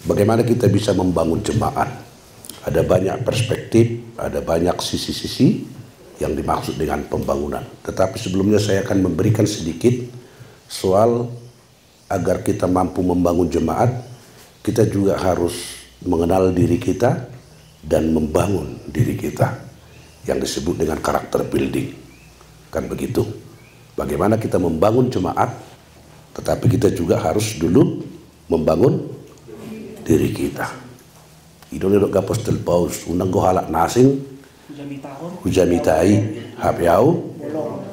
bagaimana kita bisa membangun jemaat. Ada banyak perspektif, ada banyak sisi-sisi yang dimaksud dengan pembangunan. Tetapi sebelumnya saya akan memberikan sedikit soal agar kita mampu membangun jemaat, kita juga harus mengenal diri kita dan membangun diri kita, yang disebut dengan karakter building. Kan begitu. Bagaimana kita membangun jemaat, tetapi kita juga harus dulu membangun diri kita. Idone dok Apostel Paulus unang go halak nasing hujamitai hapiau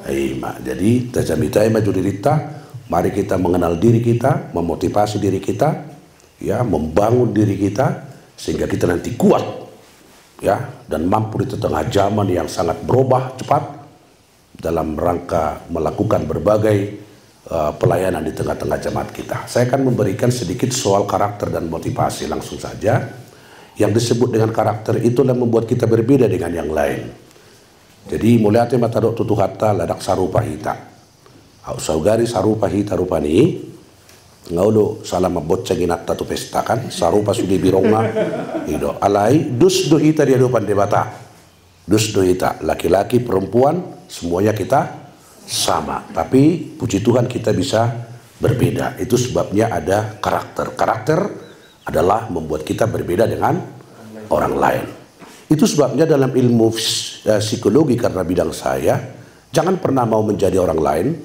aima. Jadi tajamitai maju dirita, mari kita mengenal diri kita, memotivasi diri kita, ya, membangun diri kita sehingga kita nanti kuat, ya, dan mampu di tengah zaman yang sangat berubah cepat dalam rangka melakukan berbagai pelayanan di tengah-tengah jemaat kita. Saya akan memberikan sedikit soal karakter dan motivasi langsung saja. Yang disebut dengan karakter itulah membuat kita berbeda dengan yang lain. Jadi mulai ate mata dok tutu hatta ladak sarupa hita. Au saugari sarupa hita rupani. Ngaulo salam boceng inat tatu pesta kan sarupa sudi bironga. Ido alai dus do hita dia depan debata. Dus do hita laki-laki perempuan semuanya kita sama. Tapi puji Tuhan kita bisa berbeda. Itu sebabnya ada karakter. Karakter adalah membuat kita berbeda dengan orang lain. Itu sebabnya dalam ilmu psikologi, karena bidang saya, jangan pernah mau menjadi orang lain,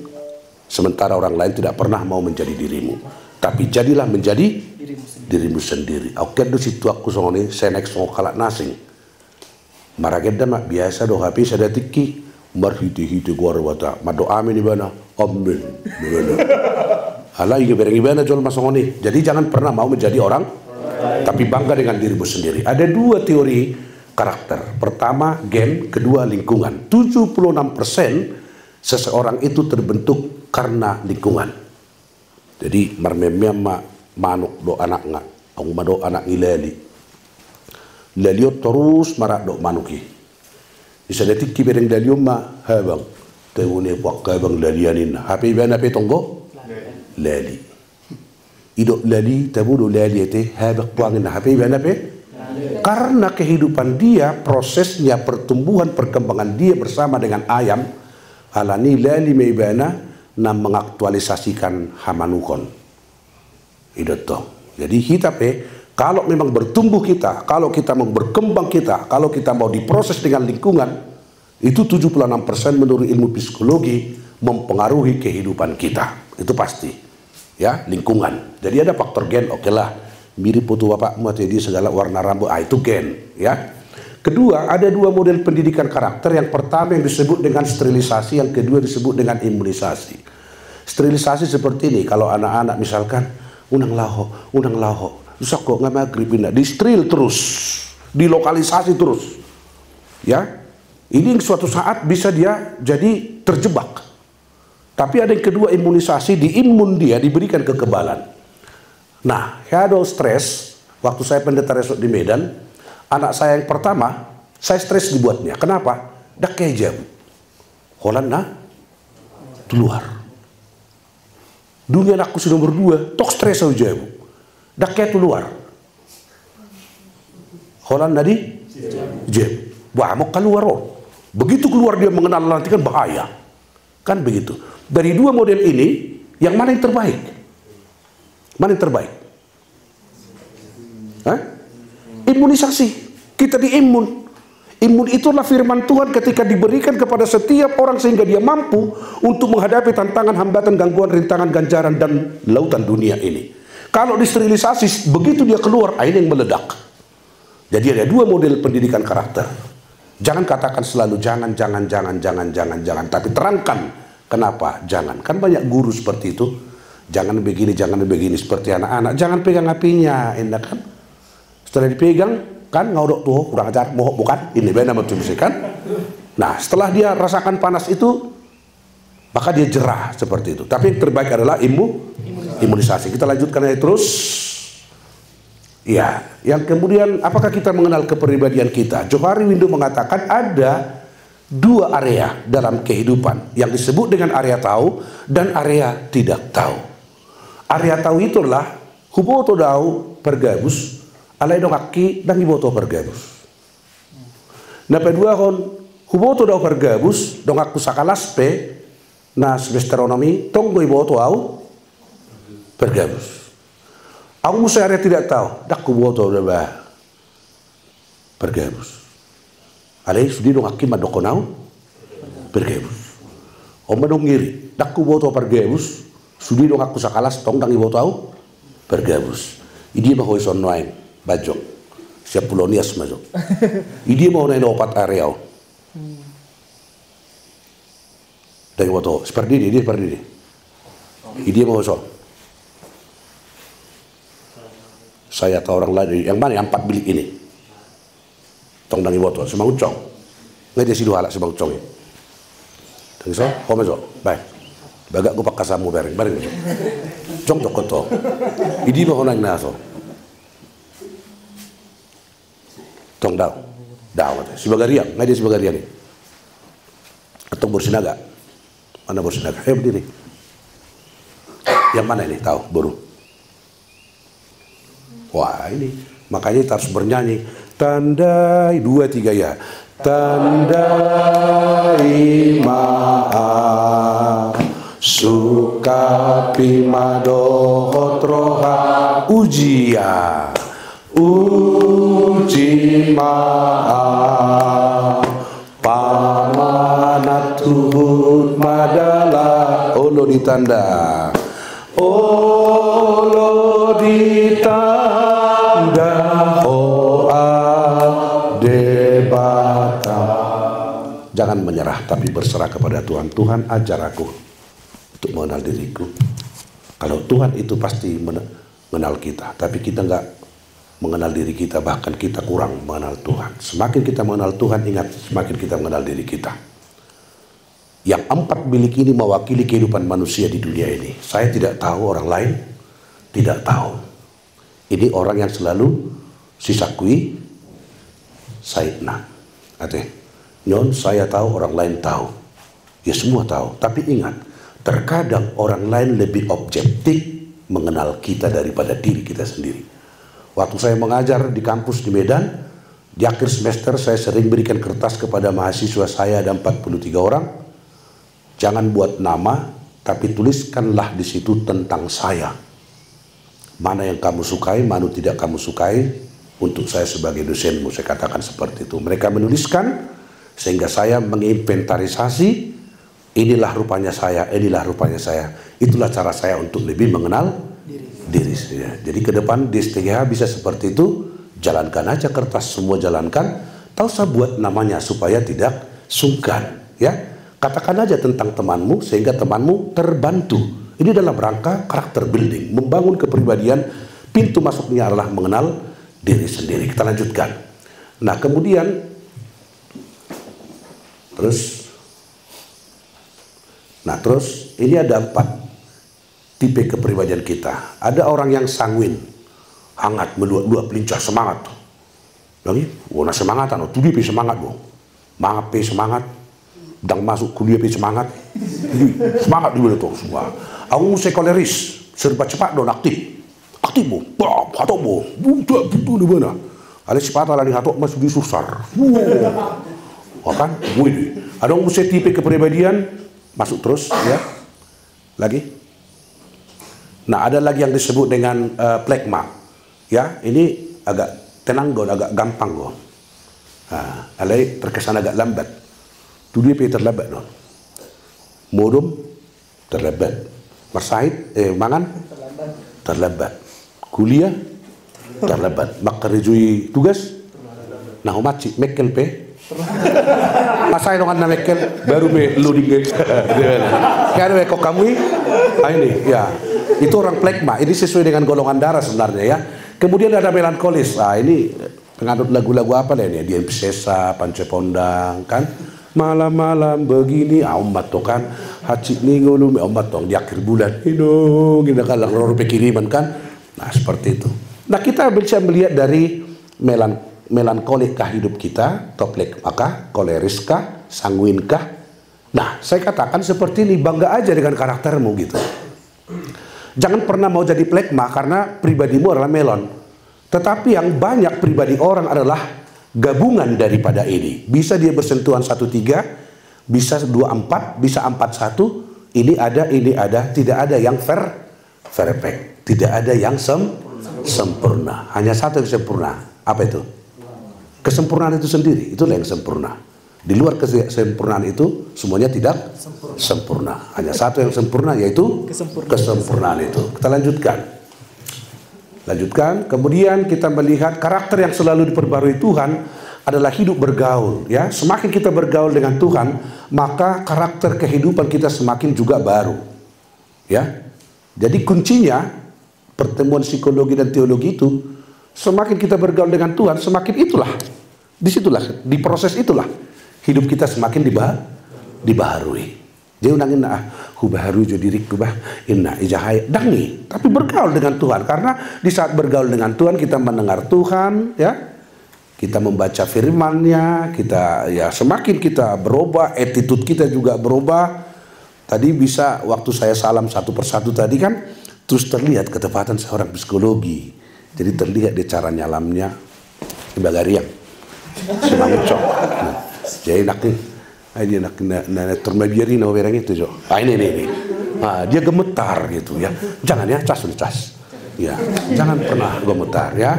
sementara orang lain tidak pernah mau menjadi dirimu. Tapi jadilah menjadi dirimu sendiri. Oke, do situ aku songoni, saya naik song kalak nasing. Marageda mak biasa do hapi sada tiki, marhiti-hiti gua wata, mado amin ibana, amin, ibana. Alah iya bereng-ibana jual masongoni. Jadi jangan pernah mau menjadi orang, tapi bangga dengan dirimu sendiri. Ada dua teori karakter. Pertama gen, kedua lingkungan. 76% seseorang itu terbentuk karena lingkungan. Jadi marmemem manuk do anak nga, ang mado anak ileli. Leliot terus marak do manuki. Isa detik ki bereng lelium ma habang. Tewune puak habang lelianin. Happy bana petonggo. Lali idok lali tabudo lali ete habak puangin hape bana pe karena kehidupan dia, prosesnya pertumbuhan perkembangan dia bersama dengan ayam alani lali meibana na mengaktualisasikan hamanukon idot to. Jadi kita pe kalau memang bertumbuh kita, kalau kita mau berkembang kita, kalau kita mau diproses dengan lingkungan, itu 76% menurut ilmu psikologi mempengaruhi kehidupan kita. Itu pasti, ya, lingkungan. Jadi ada faktor gen, oke lah, mirip putu bapakmu jadi segala warna rambut, itu gen, ya. Kedua, ada dua model pendidikan karakter. Yang pertama yang disebut dengan sterilisasi, yang kedua disebut dengan imunisasi. Sterilisasi seperti ini, kalau anak-anak misalkan unang laho, susah kok nggak maghrib, di steril terus, dilokalisasi terus, ya. Ini suatu saat bisa dia jadi terjebak. Tapi ada yang kedua imunisasi, diimun dia, diberikan kekebalan. Nah, shadow stres, waktu saya pendeta resort di Medan, anak saya yang pertama, saya stres dibuatnya. Kenapa? Dak kejam. Holland nah, keluar. Dunia anakku sudah nomor 2, tok stres aja bu. Dak kayak keluar. Holland tadi, jam. Wah, mau keluar oh. Begitu keluar dia mengenal nanti kan bahaya. Kan begitu. Dari dua model ini, yang mana yang terbaik? Mana yang terbaik? Hah? Imunisasi. Kita diimun. Imun itulah firman Tuhan ketika diberikan kepada setiap orang sehingga dia mampu untuk menghadapi tantangan, hambatan, gangguan, rintangan, ganjaran, dan lautan dunia ini. Kalau disterilisasi, begitu dia keluar, ini yang meledak. Jadi ada dua model pendidikan karakter. Jangan katakan selalu jangan, tapi terangkan. Kenapa? Jangan. Kan banyak guru seperti itu. Jangan begini seperti anak-anak. Jangan pegang apinya, enak kan? Setelah dipegang, kan ngaudok tuh kurang ajar, mohok bukan? Ini benar betul kan? Nah, setelah dia rasakan panas itu, maka dia jerah seperti itu. Tapi yang terbaik adalah imunisasi. Kita lanjutkan aja terus. Ya, yang kemudian apakah kita mengenal kepribadian kita? Johari Windu mengatakan ada dua area dalam kehidupan yang disebut dengan area tahu dan area tidak tahu. Area tahu itulah hubo to dau pergabus, alai dong aki dan iboto pergabus. Nah kedua kon huboto dong pergabus, dong aku sakalas pe, nah semesteronomi tong gue iboto au pergabus. Aku musa area tidak tahu, dak kuboto udah bah pergabus. Alai sudi dong aki madokonau pergabus. Oma dong ngiri, dak kuboto pergabus, sudi dong aku sakalas tong dang iboto au pergabus. Idi mah hoison noain bajok siap pulonias majok. Idi mau naik opat areao. Dari iboto seperti ini, seperti ini. Idi mau hoison. Saya tahu orang lain yang mana yang 4 bilik ini. Tong dang iboto semang ucong. Ngai dia sidu halak semang ucong. Tang so, kome so, baik. Bagak ku pakasamu bareng, bareng. Cong tokoto. Idi mah honang naso. Tong daw. Daw. Sibagariang, ngai dia sibagariang ini. Atau Borsinaga. Mana Borsinaga? Berdiri. Yang mana ini? Tahu, baru. Wah, ini. Makanya kita harus bernyanyi. Tandai 2 3 ya. Tandai maaf. Sukapi madohot roha ujia uji maaf pamanat tuhut madala olo ditanda hoa debata. Jangan menyerah tapi berserah kepada Tuhan. Tuhan ajar aku untuk mengenal diriku. Kalau Tuhan itu pasti mengenal kita, tapi kita nggak mengenal diri kita, bahkan kita kurang mengenal Tuhan. Semakin kita mengenal Tuhan, ingat, semakin kita mengenal diri kita. Yang 4 bilik ini mewakili kehidupan manusia di dunia ini. Saya tidak tahu, orang lain tidak tahu. Ini orang yang selalu sisakui saitna. Ate, nyon saya tahu, orang lain tahu. Ya semua tahu, tapi ingat, terkadang orang lain lebih objektif mengenal kita daripada diri kita sendiri. Waktu saya mengajar di kampus di Medan, di akhir semester saya sering berikan kertas kepada mahasiswa saya, ada 43 orang. Jangan buat nama, tapi tuliskanlah di situ tentang saya. Mana yang kamu sukai, mana tidak kamu sukai. Untuk saya sebagai dosenmu, saya katakan seperti itu. Mereka menuliskan, sehingga saya menginventarisasi. Inilah rupanya saya, inilah rupanya saya. Itulah cara saya untuk lebih mengenal diri saya. Jadi ke depan di STGH bisa seperti itu. Jalankan aja kertas, semua jalankan. Tak usah buat namanya supaya tidak sungkan. Ya, katakan aja tentang temanmu sehingga temanmu terbantu. Ini dalam rangka karakter building, membangun kepribadian. Pintu masuknya adalah mengenal diri sendiri. Kita lanjutkan. Nah kemudian terus ini ada 4 tipe kepribadian kita. Ada orang yang sanguin, hangat, meluap-luap, lincah, semangat. Lagi, wona semangat, tuh dia semangat dong. Mangap semangat, dang masuk kuliah semangat, semangat juga tuh semua. Aku sekoleris, serba cepat dong, aktif bu, hatok bu, butuh di mana? Ada sepatah lagi hatok masuk di susar. Wah kan, ini. Ada orang tipe kepribadian masuk terus, ya. Lagi. Nah, ada lagi yang disebut dengan plekma. Ya, ini agak tenang gon, agak gampang gon. Nah, alai terkesan agak lambat. Itu dia terlambat don. Modum terlambat. Marsahid, mangan terlambat. Kuliah terlambat. Makarejui tugas. Nah, umaci mekel pe. Masai dong na mekel baru me loading guys. Karena kok kamu ini ya. Itu orang plekma. Ini sesuai dengan golongan darah sebenarnya ya. Kemudian ada melankolis. Nah, ini penganut lagu-lagu apa lah ini? Dian Piscesa, Pancepondang kan. Malam-malam begini, umat tuh kan. Hacik ningulu, umat tuh di akhir bulan. Hidung, kita kan lalu kiriman kan. Nah, seperti itu. Nah, kita bisa melihat dari melankolikkah hidup kita, toplek maka, koleriskah, sanguinkah. Nah, saya katakan seperti ini, bangga aja dengan karaktermu gitu. Jangan pernah mau jadi plekma karena pribadimu adalah melon. Tetapi yang banyak pribadi orang adalah gabungan daripada ini. Bisa dia bersentuhan 1-3, bisa 2-4, bisa 4-1. Ini ada, tidak ada yang perfect, tidak ada yang sempurna. Hanya satu yang sempurna. Apa itu? Kesempurnaan itu sendiri, itulah yang sempurna. Di luar kesempurnaan itu semuanya tidak sempurna. Hanya satu yang sempurna, yaitu kesempurnaan itu. Kita lanjutkan. Kemudian kita melihat karakter yang selalu diperbarui Tuhan adalah hidup bergaul. Ya, semakin kita bergaul dengan Tuhan, maka karakter kehidupan kita semakin juga baru. Ya, jadi kuncinya pertemuan psikologi dan teologi itu, semakin kita bergaul dengan Tuhan, semakin disitulah, di proses itulah hidup kita semakin dibaharui. Dia unangin hubaharu jo diri kubah inna ijahai dangi, tapi bergaul dengan Tuhan, karena di saat bergaul dengan Tuhan kita mendengar Tuhan, ya, kita membaca firman-Nya, kita ya semakin kita berubah, attitude kita juga berubah. Tadi bisa waktu saya salam satu persatu tadi kan, terus terlihat ketepatan seorang psikologi. Jadi terlihat di cara nyalamnya bagariang semangcok. Jadi dia nak termediari no berang itu jo. Ini. Dia gemetar gitu ya. Jangan ya cas. Ya, jangan pernah gemetar ya.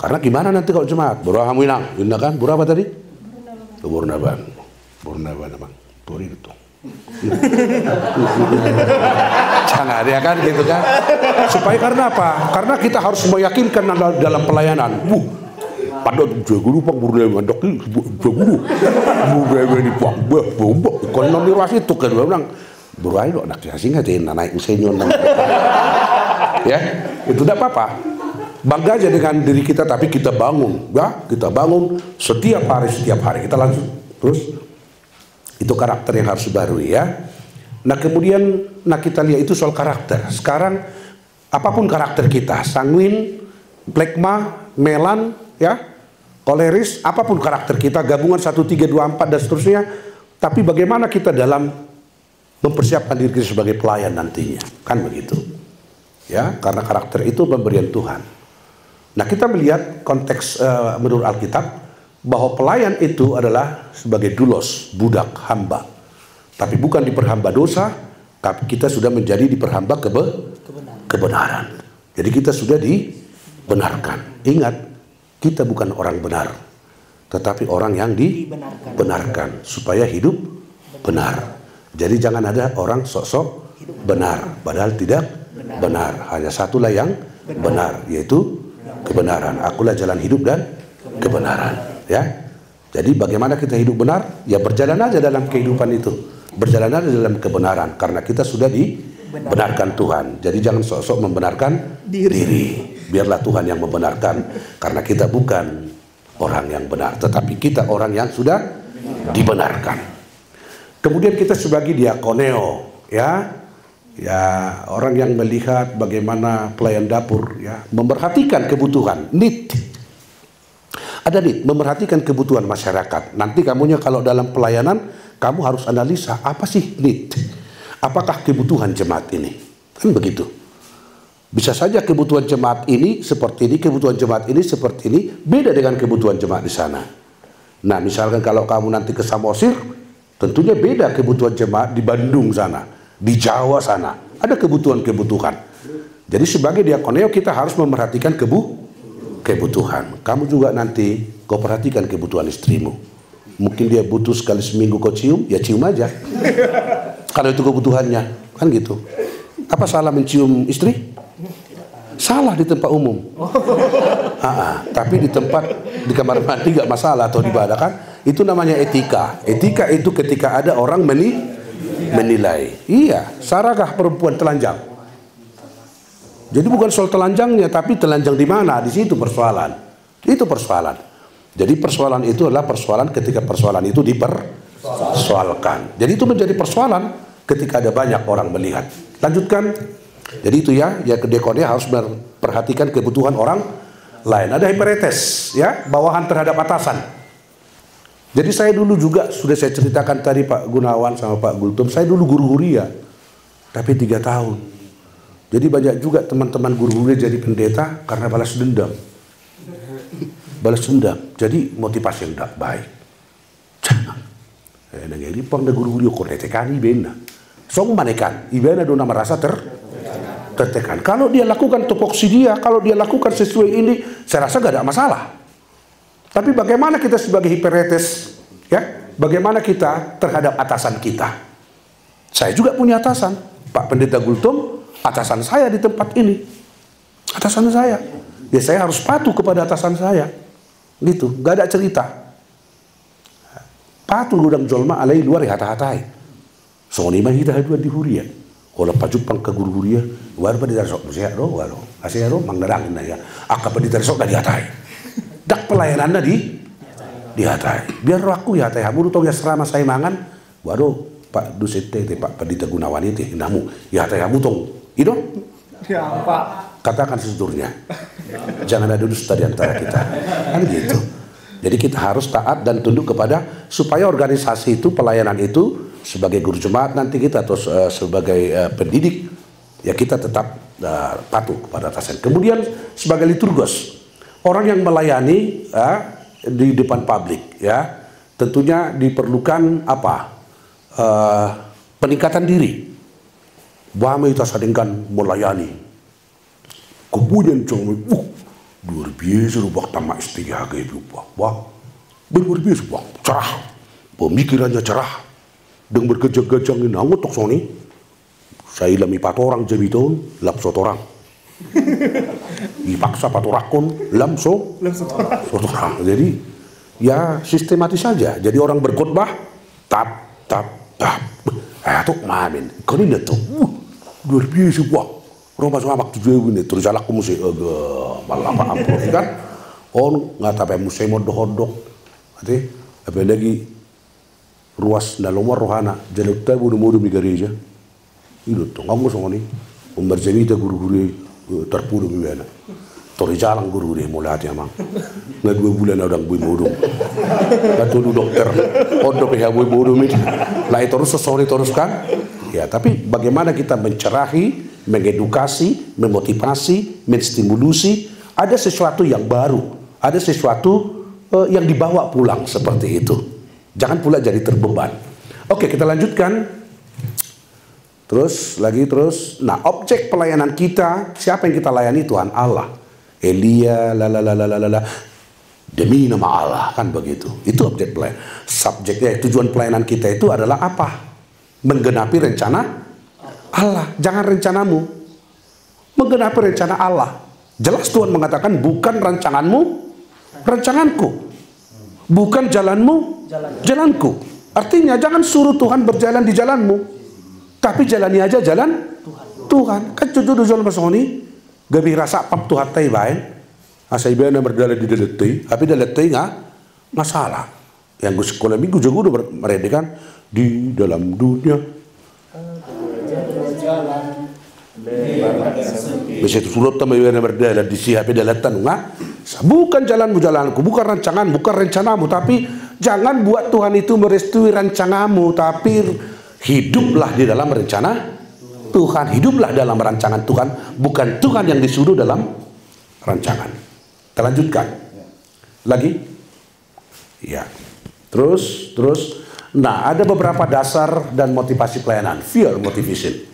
Karena gimana nanti kalau jemaat? Burah hamuinang, indah kan? Burah apa tadi? Burnaban abang. Puri itu. Jangan ya kan gitu kan. Supaya karena apa? Karena kita harus meyakinkan dalam pelayanan. Pada guru pang burle mandok guru di pang bombok kalau nirwasi itu kan bilang burai lo nak kasih ngajain naik senior ya itu tidak apa-apa, bangga aja dengan diri kita, tapi kita bangun ya, kita bangun setiap hari kita lanjut terus. Itu karakter yang harus baru ya. Nah kemudian kita lihat itu soal karakter. Sekarang apapun karakter kita, sanguin, plekma, melan ya, koleris, apapun karakter kita, gabungan 1, 3, 2, 4 dan seterusnya. Tapi bagaimana kita dalam mempersiapkan diri kita sebagai pelayan nantinya, kan begitu ya, karena karakter itu pemberian Tuhan. Nah kita melihat konteks menurut Alkitab bahwa pelayan itu adalah sebagai doulos, budak, hamba. Tapi bukan diperhamba dosa, tapi kita sudah menjadi diperhamba kebenaran. Jadi kita sudah dibenarkan. Ingat, kita bukan orang benar, tetapi orang yang dibenarkan supaya hidup benar. Jadi jangan ada orang sok-sok benar, padahal tidak benar. Hanya satulah yang benar, yaitu kebenaran. Akulah jalan hidup dan kebenaran. Ya, jadi bagaimana kita hidup benar? Ya berjalan aja dalam kehidupan itu, berjalan aja dalam kebenaran, karena kita sudah dibenarkan Tuhan. Jadi jangan sok-sok membenarkan diri. Biarlah Tuhan yang membenarkan, karena kita bukan orang yang benar, tetapi kita orang yang sudah dibenarkan. Kemudian kita sebagai diakoneo, ya, orang yang melihat bagaimana pelayan dapur, ya, memperhatikan kebutuhan, need. Ada nih, memerhatikan kebutuhan masyarakat. Nanti kamunya kalau dalam pelayanan, kamu harus analisa apa sih need, apakah kebutuhan jemaat ini, kan begitu. Bisa saja kebutuhan jemaat ini seperti ini, kebutuhan jemaat ini seperti ini, beda dengan kebutuhan jemaat di sana. Nah, misalkan kalau kamu nanti ke Samosir, tentunya beda kebutuhan jemaat di Bandung sana, di Jawa sana, ada kebutuhan-kebutuhan. Jadi sebagai diakoneo kita harus memerhatikan kebutuhan. Kamu juga nanti kau perhatikan kebutuhan istrimu. Mungkin dia butuh sekali seminggu kau cium, ya cium aja. Kalau itu kebutuhannya, kan gitu. Apa salah mencium istri? Salah di tempat umum. Tapi di kamar mandi nggak masalah, atau di mana kan? Itu namanya etika. Etika itu ketika ada orang menilai. Iya, sarakah perempuan telanjang? Jadi bukan soal telanjangnya, tapi telanjang di mana? Di situ persoalan. Itu persoalan. Jadi persoalan itu adalah persoalan ketika persoalan itu dipersoalkan. Jadi itu menjadi persoalan ketika ada banyak orang melihat. Lanjutkan. Jadi itu ya diakonia harus memperhatikan kebutuhan orang lain. Ada hiperetes, ya, bawahan terhadap atasan. Jadi saya dulu juga sudah saya ceritakan tadi Pak Gunawan sama Pak Gultom. Saya dulu guru huria, tapi 3 tahun. Jadi banyak juga teman-teman guru-guru jadi pendeta karena balas dendam. Balas dendam. Jadi motivasi yang tidak baik. Jangan. Ini pang da guru-guru ko tekan ibena. Song manekan, ibena dona merasa tertekan. Kalau dia lakukan tupoksi dia, kalau dia lakukan sesuai ini, saya rasa gak ada masalah. Tapi bagaimana kita sebagai hiperetes, ya? Bagaimana kita terhadap atasan kita? Saya juga punya atasan, Pak Pendeta Gultom, atasan saya di tempat ini. Atasan saya. Ya saya harus patuh kepada atasan saya. Gitu, gak ada cerita. Patuh gudang jolma alai luar hata-hatai. Soni mah kita haduan di huria. Kalau pajupang ke guru huria, war pa ditarsok musya ro waro. Asya ro mangdarangin na ya. Aka pa ditarsok na dihatai. Dak pelayanan na dihatai. Biar aku ya teh hamu tong ya serama saya mangan. Waro Pak Dusete te Pak Pendeta Gunawan itu namu ya teh hamu tong. Ido? Ya, Pak. Katakan sejujurnya. Jangan ada dusta di antara kita. Kan gitu. Jadi kita harus taat dan tunduk kepada supaya organisasi itu, pelayanan itu sebagai guru jemaat nanti kita atau sebagai pendidik ya kita tetap patuh kepada atasan. Kemudian sebagai liturgos, orang yang melayani di depan publik ya tentunya diperlukan apa? Peningkatan diri. Bama kita sadengkan melayani. Kemudian cuma luar biasa rubah tamak istiaga itu wah luar biasa wah cerah, pemikirannya cerah, dan bergejang-gejang ini angot tok soni saya lami 4 orang jadi tahun lap 1 orang dipaksa 4 orang lam so 1 orang. Jadi ya sistematis saja. Jadi orang berkhotbah tap tuh mamin kau ini tuh luar biasa wah Roma sama waktu juga ini terus jalan ke musik malah apa amplop kan on nggak tahu musik mau dohodok nanti apa lagi ruas dalam rohana jalur tahu mudu di gereja itu tuh kamu sama nih umberjemita guru-guru terpuru gimana terus jalan guru-guru mulai ya mang nggak 2 bulan orang bui mudu nggak tuh dokter odok ya bui mudu ini lah itu terus sesori terus kan ya. Tapi bagaimana kita mencerahi, mengedukasi, memotivasi, menstimulusi, ada sesuatu yang baru, ada sesuatu yang dibawa pulang seperti itu. Jangan pula jadi terbeban. Oke, kita lanjutkan. Terus. Nah, objek pelayanan kita, siapa yang kita layani? Tuhan Allah. Elia, demi nama Allah, kan begitu. Itu objek pelayanan. Subjeknya, tujuan pelayanan kita itu adalah apa? Menggenapi rencana Allah. Jangan rencanamu, menggenapi rencana Allah. Jelas Tuhan mengatakan bukan rancanganmu rancanganku, bukan jalanmu jalanku. Artinya jangan suruh Tuhan berjalan di jalanmu, tapi jalani aja jalan Tuhan. Kan jujur masoni gabi rasa pap Tuhan tay bain asai bena berdala di deletai, tapi deletai nggak masalah. Yang gue sekolah minggu juga udah meredikan di dalam dunia bisa itu sulut tambah yang berdala di siapa dalatan nggak bukan jalanmu jalanku, bukan rancangan, bukan rencanamu, tapi jangan buat Tuhan itu merestui rancanganmu, tapi hiduplah di dalam rencana Tuhan, hiduplah dalam rancangan Tuhan, bukan Tuhan yang disuruh dalam rancangan. Kita lanjutkan lagi ya. Terus nah, ada beberapa dasar dan motivasi pelayanan. Fear motivation.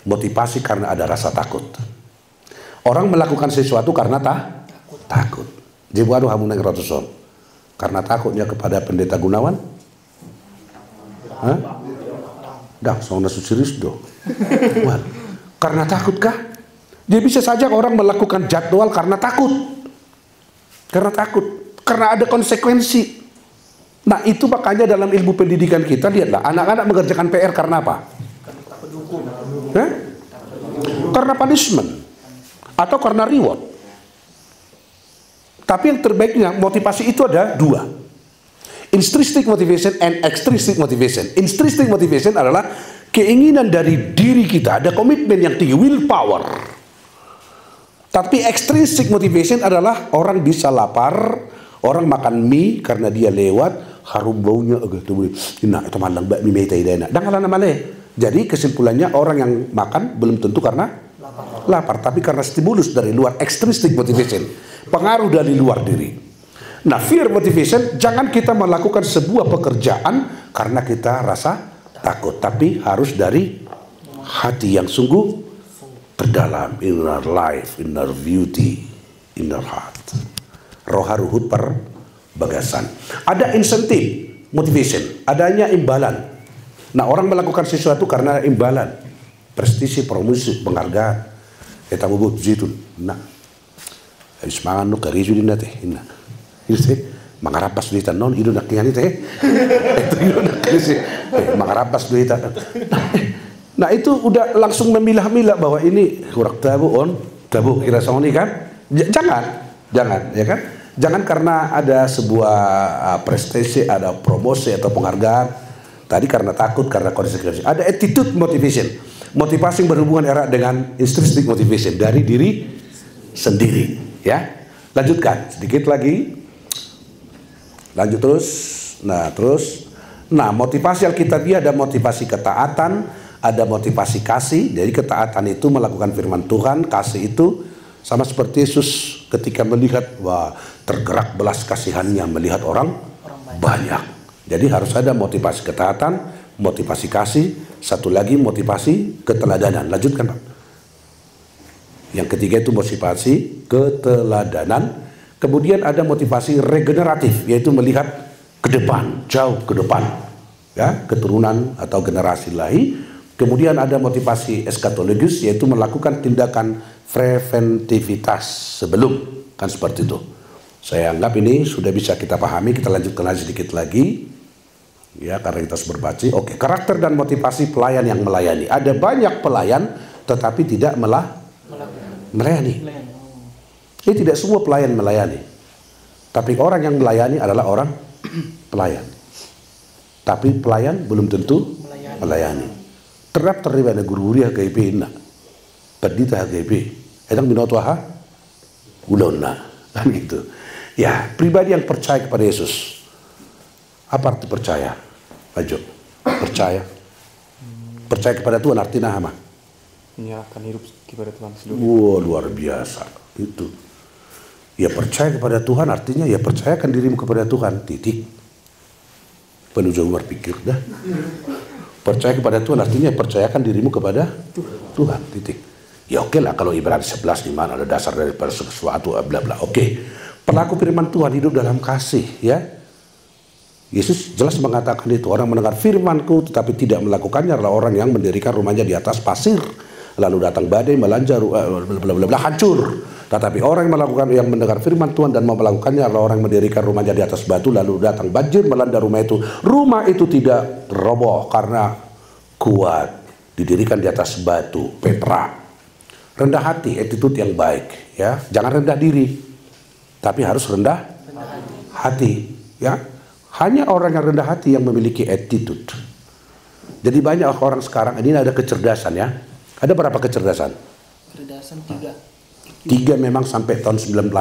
Motivasi karena ada rasa takut. Orang melakukan sesuatu karena takut. Jadi waduh hamu neng ratusan. Karena takutnya kepada Pendeta Gunawan? Hah? Dah, soalnya serius do. Karena takut kah? Dia bisa saja orang melakukan jadwal karena takut. Karena takut. Karena ada konsekuensi. Nah itu makanya dalam ilmu pendidikan kita lihatlah anak-anak mengerjakan PR karena apa? Karena punishment atau karena reward. Tapi yang terbaiknya motivasi itu ada 2, intrinsic motivation and extrinsic motivation. Intrinsic motivation adalah keinginan dari diri kita, ada komitmen yang tinggi, willpower. Tapi extrinsic motivation adalah orang bisa lapar, orang makan mie karena dia lewat harum baunya agak tuh enak itu malang bakmi mie teh enak dan kalau nama leh. Jadi kesimpulannya orang yang makan belum tentu karena lapar, tapi karena stimulus dari luar, extrinsic motivation, pengaruh dari luar diri. Nah, fear motivation, jangan kita melakukan sebuah pekerjaan karena kita rasa takut, tapi harus dari hati yang sungguh terdalam, inner life, inner beauty, inner heart. Roha ruhut perbagasan. Ada insentif motivation, adanya imbalan. Nah, orang melakukan sesuatu karena imbalan, prestisi, promosi, penghargaan. Kita buat situ. Nah, habis mangan nu karisu di nate. Nah, itu mangarapas duitan non itu nak tinggal itu. Itu nak karisu. Mangarapas duitan. Nah, itu udah langsung memilah-milah bahwa ini kurang tabu kira soni kan? Jangan, ya kan? Jangan karena ada sebuah prestasi, ada promosi atau penghargaan. Tadi karena takut, karena konsekuensi. Ada attitude motivation. Motivasi yang berhubungan erat dengan intrinsic motivation dari diri sendiri. Ya, lanjutkan sedikit lagi. Lanjut terus. Nah, motivasi Alkitabiah ada motivasi ketaatan, ada motivasi kasih. Jadi ketaatan itu melakukan firman Tuhan, kasih itu sama seperti Yesus ketika melihat, wah, tergerak belas kasihannya melihat orang banyak. Jadi harus ada motivasi ketaatan, motivasi kasih, satu lagi motivasi keteladanan. Lanjutkan, Pak. Yang ketiga itu motivasi keteladanan. Kemudian ada motivasi regeneratif, yaitu melihat ke depan, jauh ke depan, ya, keturunan atau generasi lain. Kemudian ada motivasi eskatologis, yaitu melakukan tindakan preventivitas sebelum, kan seperti itu. Saya anggap ini sudah bisa kita pahami. Kita lanjutkan lagi sedikit lagi, ya, karena kita harus berbaca. Oke, karakter dan motivasi pelayan yang melayani. Ada banyak pelayan, tetapi tidak melayani. Ini tidak semua pelayan melayani, tapi orang yang melayani adalah orang pelayan. Tapi pelayan belum tentu melayani. Terlibat ada guru-guru HGP ini, pendeta HGP, edang binotuaha, ulona, kan gitu. Ya, pribadi yang percaya kepada Yesus. Apa arti percaya? Lanjut. Percaya. Percaya kepada Tuhan artinya apa? Ya, akan hidup kepada Tuhan seluruh. Wah, luar biasa. Itu. Ya, percaya kepada Tuhan artinya ya percayakan dirimu kepada Tuhan. Titik. Penuh jauh berpikir dah. Percaya kepada Tuhan artinya percayakan dirimu kepada Tuhan. Titik. Ya oke lah kalau Ibrani 11 di mana ada dasar dari sesuatu bla bla. Oke. Pelaku firman Tuhan hidup dalam kasih, ya. Yesus jelas mengatakan itu, orang mendengar firman-Ku tetapi tidak melakukannya adalah orang yang mendirikan rumahnya di atas pasir, lalu datang badai melanda hancur. Tetapi orang yang mendengar firman Tuhan dan mau melakukannya adalah orang yang mendirikan rumahnya di atas batu, lalu datang banjir melanda rumah itu. Rumah itu tidak roboh karena kuat, didirikan di atas batu. Petra. Rendah hati, attitude yang baik, ya. Jangan rendah diri, tapi harus rendah hati, ya. Hanya orang yang rendah hati yang memiliki attitude. Jadi banyak orang sekarang ini ada kecerdasan, ya. Ada berapa kecerdasan? Kecerdasan 3. 3 memang sampai tahun 96.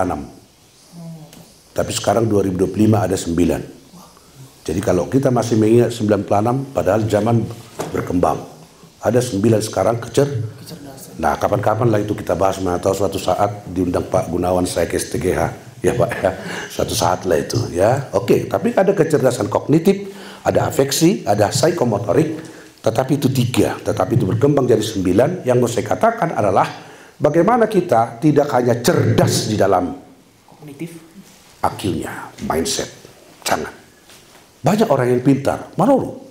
Tapi sekarang 2025 ada 9. Jadi kalau kita masih mengingat 96, padahal zaman berkembang. Ada 9 sekarang kecerdasan. Nah, kapan-kapan lah itu kita bahas, atau suatu saat diundang Pak Gunawan saya ke STGH. Ya Pak, ya. Suatu saat lah itu, ya. Oke, tapi ada kecerdasan kognitif, ada afeksi, ada psikomotorik, tetapi itu 3, tetapi itu berkembang jadi 9. Yang mau saya katakan adalah bagaimana kita tidak hanya cerdas di dalam Kognitif, IQ-nya, mindset. Jangan. Banyak orang yang pintar, malu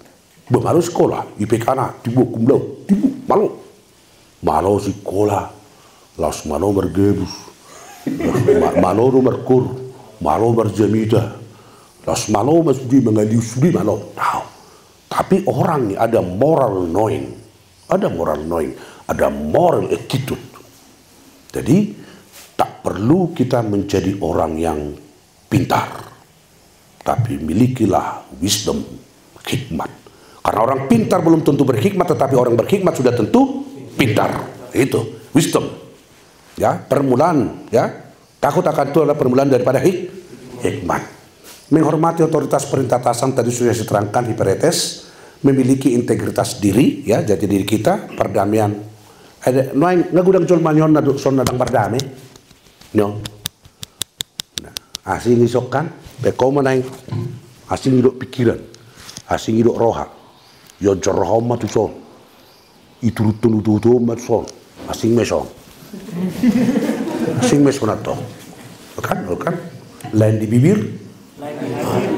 sekolah, IPK-na, tibu kumlau, tibu malu sekolah, laos malu bergebus. Malo merkur, malo berjamida, las malo masudi mengali sudi malo. Tahu. Tapi orang ini ada moral knowing, ada moral attitude. Jadi tak perlu kita menjadi orang yang pintar, tapi milikilah wisdom, hikmat. Karena orang pintar belum tentu berhikmat, tetapi orang berhikmat sudah tentu pintar. Itu wisdom. Ya, permulaan, ya. Takut akan itu adalah permulaan daripada hikmat. Menghormati otoritas perintah atasan tadi sudah diterangkan, hiperetes, memiliki integritas diri, ya, jati diri kita, perdamaian Ada noai ngagudang jol manyon na son na dang bardame. No. Nah, asing isokan pe ko manay asing idok pikiran. Asing idok roha. Yo jorroh ma tu son. Iturutun utu mat son. Asing meson. Asing meson atau. Kan? Lain di bibir.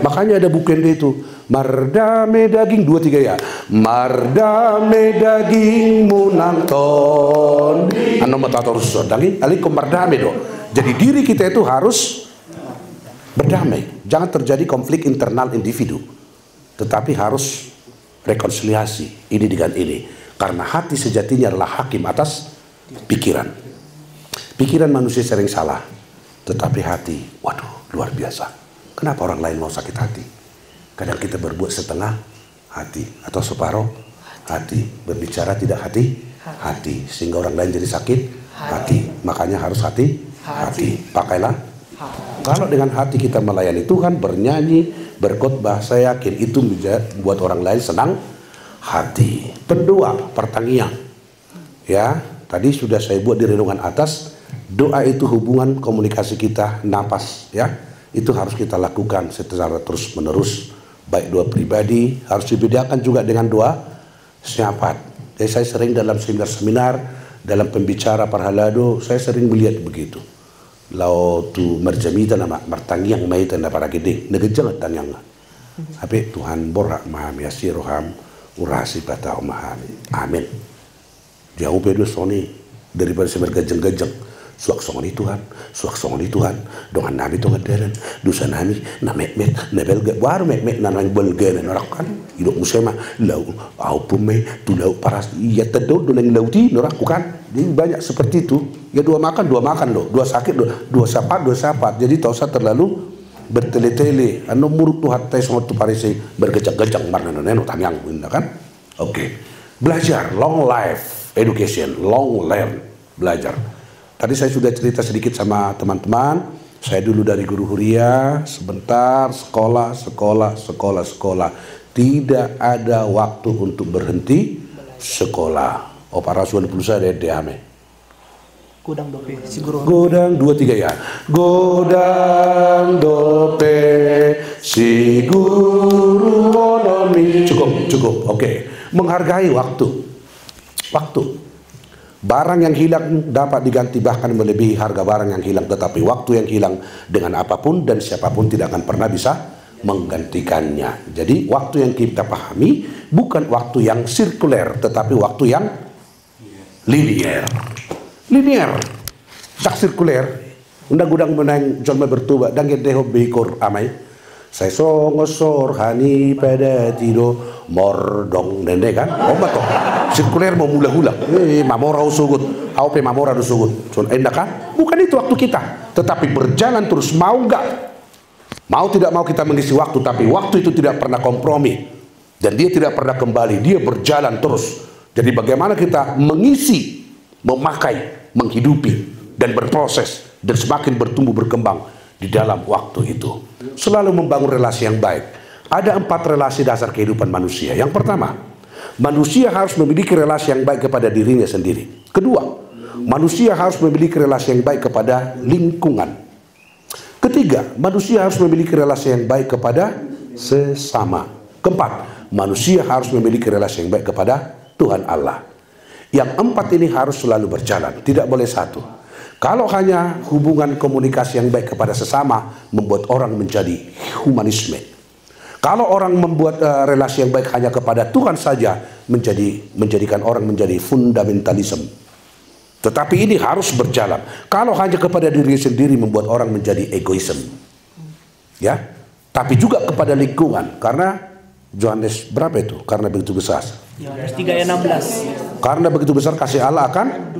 Makanya ada buku yang itu mardame daging 2 3 ya. Mardame dagingmu nangton. Ano matator daging alikum mardame do. Jadi diri kita itu harus berdamai. Jangan terjadi konflik internal individu. Tetapi harus rekonsiliasi ini dengan ini. Karena hati sejatinya adalah hakim atas pikiran. Pikiran manusia sering salah. Tetapi hati, waduh, luar biasa. Kenapa orang lain mau sakit hati? Kadang kita berbuat setengah hati atau separuh hati. Berbicara tidak hati. Sehingga orang lain jadi sakit hati. Makanya harus hati. Pakailah. Kalau dengan hati kita melayani Tuhan, bernyanyi, berkhotbah, saya yakin itu membuat orang lain senang hati. Berdoa, pertanian. Ya, tadi sudah saya buat di renungan atas. Doa itu hubungan komunikasi kita, napas, ya. Itu harus kita lakukan secara terus menerus. Baik doa pribadi, harus dibedakan juga dengan doa syafaat. Jadi saya sering dalam seminar-seminar, dalam pembicara parhalado, saya sering melihat begitu. Lau tu merjamita nama martangiang mai tanda para gede, negejang tanyang. Tapi Tuhan borak mahami asiroham urasi patau mahami. Amin. Jauh bedo soni daripada semergejeng-gejeng. Suak songoni Tuhan, dengan nami Tuhan deren, dosa nami, na met, nebel gak baru met, na nang belgen, norak kan, hidup musema, lau, au pume, tu lau paras, iya tedor, do nang lauti, norak kan, jadi banyak seperti itu, ya dua makan loh, dua sakit, dua sapat, jadi tak usah terlalu bertele-tele, anu muruk tu hatai semua tu parisi bergejang-gejang, marna neno tanyang, kan, oke, belajar, long life education, long learn, belajar. Tadi saya sudah cerita sedikit sama teman-teman. Saya dulu dari guru huria, sebentar sekolah. Tidak ada waktu untuk berhenti sekolah. Oh, para suan pulsa ada diame. Godang dope si guru. Godang 2 3 ya. Godang dope si guru onomi. Cukup. Oke. Menghargai waktu. Barang yang hilang dapat diganti bahkan melebihi harga barang yang hilang, tetapi waktu yang hilang dengan apapun dan siapapun tidak akan pernah bisa menggantikannya. Jadi waktu yang kita pahami bukan waktu yang sirkuler, tetapi waktu yang linear. Tak sirkuler. Unda gudang menang jolma bertuba dan gedeho bekor amai. Saya songosor hani pada tido mordong nende kan. Oh betul. Sirkuler mau mula-hula. Mamora usugut. Aupe mamora usugut. So endak kan? Bukan itu waktu kita. Tetapi berjalan terus, mau enggak? Mau tidak mau kita mengisi waktu, tapi waktu itu tidak pernah kompromi. Dan dia tidak pernah kembali, dia berjalan terus. Jadi bagaimana kita mengisi, memakai, menghidupi, dan berproses, dan semakin bertumbuh berkembang di dalam waktu itu. Selalu membangun relasi yang baik. Ada 4 relasi dasar kehidupan manusia. Yang pertama, manusia harus memiliki relasi yang baik kepada dirinya sendiri. Kedua, manusia harus memiliki relasi yang baik kepada lingkungan. Ketiga, manusia harus memiliki relasi yang baik kepada sesama. Keempat, manusia harus memiliki relasi yang baik kepada Tuhan Allah. Yang 4 ini harus selalu berjalan, tidak boleh satu. Kalau hanya hubungan komunikasi yang baik kepada sesama membuat orang menjadi humanisme. Kalau orang membuat relasi yang baik hanya kepada Tuhan saja menjadikan orang menjadi fundamentalisme. Tetapi ini harus berjalan. Kalau hanya kepada diri sendiri membuat orang menjadi egoisme. Ya. Tapi juga kepada lingkungan, karena Yohanes berapa itu? Karena begitu besar. Yohanes 3:16. Karena begitu besar kasih Allah akan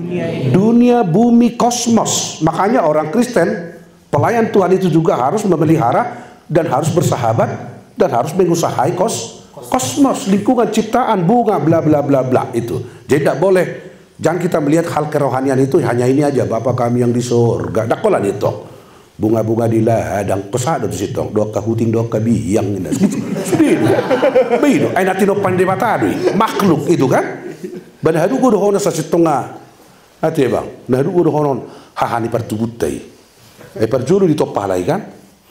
dunia, bumi, kosmos. Makanya orang Kristen, pelayan Tuhan itu juga harus memelihara dan harus bersahabat dan harus mengusahai kosmos, lingkungan ciptaan, bunga, bla bla bla bla itu. Jadi tidak boleh, jangan kita melihat hal kerohanian itu hanya ini aja. Bapa kami yang di surga, dakolan itu. Bunga-bunga di ladang kesada di situ, doa kahuting doa kabiyang ini. Sudah, begitu. Ay natin no pandai matado, makhluk itu kan. Banhadu ko doon sa situnga Ate bang, nah dulu udah honon hahani pertubutai. Perjulu di top palai kan?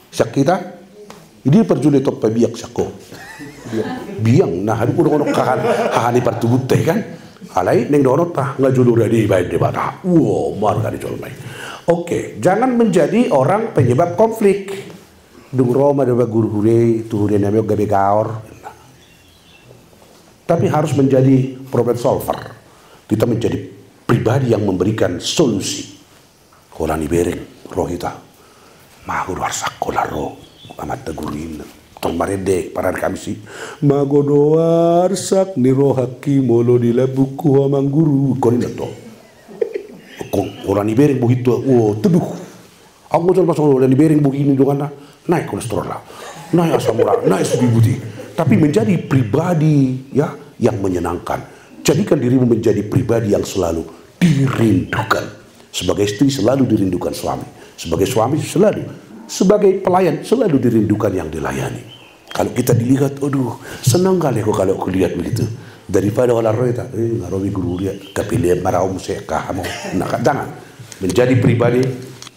Sak kita, ini perjulu di top biak sako. Biang, nah dulu udah honon hahani pertubutai kan? Alai neng dono tah ngajulu dari baik debat. Wow, marga di colmai. Oke, jangan menjadi orang penyebab konflik. Dung Roma ada guru-guru itu namanya gabe gaor. Tapi harus menjadi problem solver. Kita menjadi pribadi yang memberikan solusi. Kolani bereng roh kita. Mahu warsak kolaro amat tegurin. Tong marede para kami sih. Mago doarsak ni roh hakim molo di buku amang guru. Konin to. Kolani bereng begitu. Oh, teduh. Aku mau coba soal kolani bereng begini dengan naik kolesterol lah. Naik asam urat, naik sudi budi. Tapi menjadi pribadi ya yang menyenangkan. Jadikan dirimu menjadi pribadi yang selalu dirindukan. Sebagai istri selalu dirindukan suami. Sebagai suami selalu. Sebagai pelayan selalu dirindukan yang dilayani. Kalau kita dilihat, aduh senang kali aku kalau aku lihat begitu. Daripada orang roita, ngaromi guru dia, kepilih maraum saya kamu. Nah, jangan menjadi pribadi,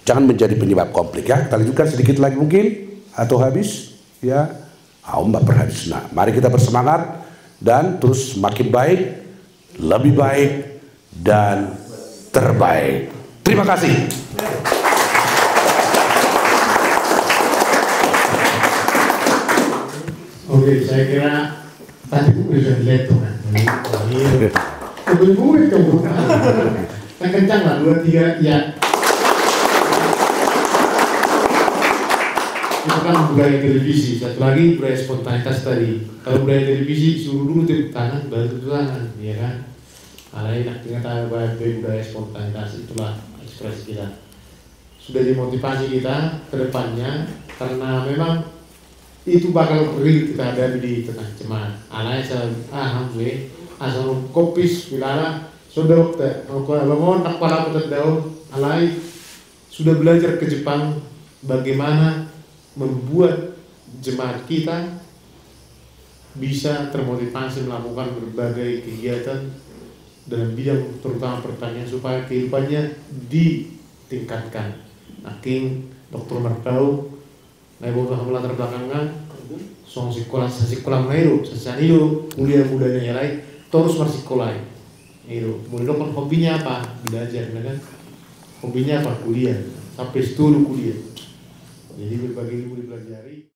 jangan menjadi penyebab konflik ya. Kita lanjutkan sedikit lagi mungkin atau habis ya. Mbak berhabis. Nah, mari kita bersemangat dan terus makin baik, lebih baik dan terbaik. Terima kasih. Oke, saya kira tadi sudah dilihat tuh kan. Murid kamu. Kan kencang lah, 2, 3, ya. Itu kan budaya televisi. Satu lagi budaya spontanitas tadi. Kalau budaya televisi suruh dulu tepuk tangan, baru tepuk tangan, ya kan? Lain ternyata budaya spontanitas itulah ekspresi kita. Sudah dimotivasi kita ke depannya karena memang itu bakal real kita ada di tengah jemaat. Alhamdulillah asal kopis bilara sudah dokter. Kalau mau nak pala daun alai sudah belajar ke Jepang bagaimana membuat jemaat kita bisa termotivasi melakukan berbagai kegiatan dalam bidang terutama pertanian supaya kehidupannya ditingkatkan. King Dr. Martau Naibu latar belakangan song sekolah mairu sasanido kuliah mudanya yang lain terus bersekolah itu mulai kan hobinya apa belajar kan hobinya apa kuliah sampai studi kuliah jadi berbagai ilmu dipelajari.